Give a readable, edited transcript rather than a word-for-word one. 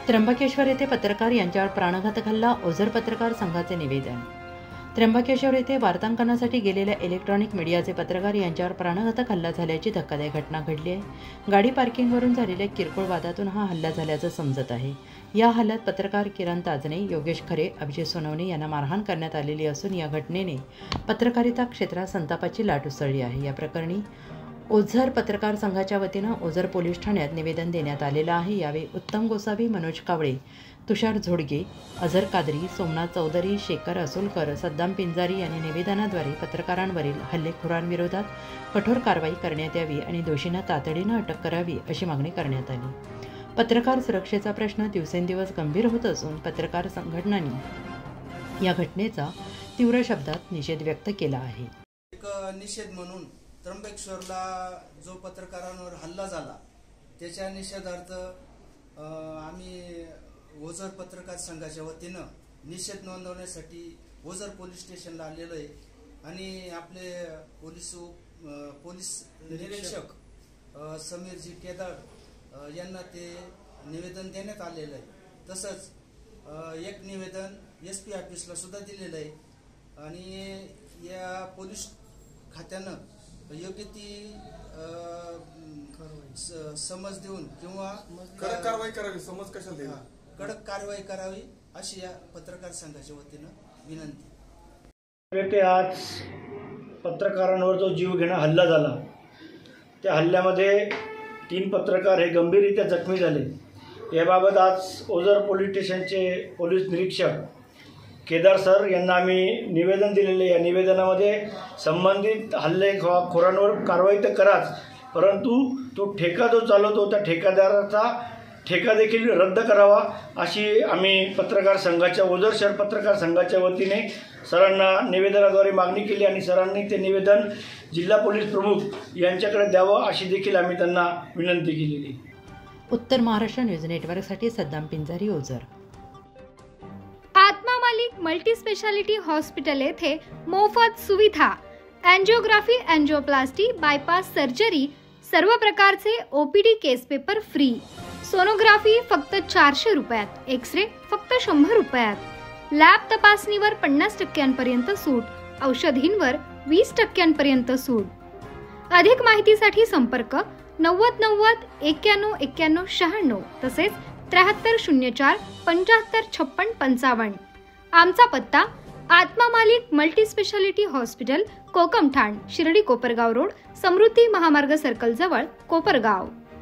त्र्यंबकेश्वर येथे पत्रकार यांच्यावर प्राणघातक हल्ला, ओझर पत्रकार संघाचे निवेदन। त्र्यंबकेश्वर येथे वार्तांकनासाठी गेलेल्या इलेक्ट्रॉनिक मीडियाचे पत्रकार यांच्यावर प्राणघातक हल्ला झाल्याची धक्कादायक घटना घडली आहे। गाडी पार्किंगवरून झालेल्या किरकोळ वादातून हा हल्ला झाल्याचं समजत आहे। या हल्ल्यात पत्रकार किरण ताजने, योगेश खरे, अभिजित सोनवणे यांना मारहाण करण्यात आलेली असून या घटनेने पत्रकारिता क्षेत्रात संतापाची लाट उसळली आहे। या प्रकरणी ओझर पत्रकार संघाच्या वतीनं ओझर पोलीस ठाण्यात निवेदन देण्यात आलेलं आहे। यावेळी उत्तम गोसावी, मनोज कावळे, तुषार झोडगे, अझर कादरी, सोमनाथ चौधरी, शेखर असोलकर, सद्दाम पिंजारी यांनी निवेदनाद्वारे पत्रकारांवरील हल्लेखोरांविरोधात कठोर कारवाई करण्यात यावी आणि दोषींना तातडीनं अटक करावी अशी मागणी करण्यात आली। पत्रकार सुरक्षेचा प्रश्न दिवसेंदिवस गंभीर होत असून पत्रकार संघटनांनी या घटनेचा तीव्र शब्दात निषेध व्यक्त केला आहे। एक निषेध म्हणून त्र्यंबकेश्वरला जो पत्रकारांवर हल्ला झाला त्याच्या निषेधार्थ आम्ही ओझर पत्रकार संघाच्या वतीनं निषेध नोंदवण्यासाठी ओझर पोलीस स्टेशनला आलेलो आहे आणि आपले पोलीस निरीक्षक समीरजी केदार यांना ते निवेदन देण्यात आलेलं आहे। तसंच एक निवेदन SP ऑफिसला सुद्धा दिलेलं आहे आणि या पोलीस खात्यानं योग्य ती समज देऊन किंवा कडक कारवाई करावी, समज कशाला द्यावी, कडक कारवाई करावी अशी या पत्रकार संघाच्या वतीनं विनंती। आज पत्रकारांवर जो जीवघेणा हल्ला झाला त्या हल्ल्यामध्ये 3 पत्रकार हे गंभीररित्या जखमी झाले। याबाबत आज ओझर पोलीस स्टेशनचे पोलीस निरीक्षक केदार सर यांना आम्ही निवेदन दिलेले। या निवेदनामध्ये संबंधित हल्लेखोरांवर कारवाई तर कराच, परंतु तो ठेका जो चालवतो त्या ठेकेदाराचा ठेका देखील रद्द करावा अशी आम्ही पत्रकार संघाच्या ओझर शहर पत्रकार संघाच्या वतीने सरांना निवेदनाद्वारे मागणी केली आणि सरांनी ते निवेदन जिल्हा पोलीस प्रमुख यांच्याकडे द्यावं अशी देखील आम्ही त्यांना विनंती केलेली। उत्तर महाराष्ट्र न्यूज नेटवर्कसाठी सद्दाम पिंजारी, ओझर। आत्मा मालिक मल्टी स्पेशालिटी हॉस्पिटल येथे मोफत सुविधा, एंजिओग्राफी, एंजिओप्लास्टी, बायपास सर्जरी, सर्व प्रकारचे OPD केस पेपर फ्री, सोनोग्राफी फक्त 400 रुपयात, एक्सरे फक्त 100 रुपयात, लॅब तपासणीवर 50% सूट, औषधींवर 20% सूट। अधिक माहितीसाठी संपर्क 90 90 91 91 96 तसेच 7304 75 56 55। आमचा पत्ता Atma Malik multi speciality hospital, Kokamthan, Shirdi Kopargaon road, Samruddhi Mahamarg circle जवळ, कोपरगाव।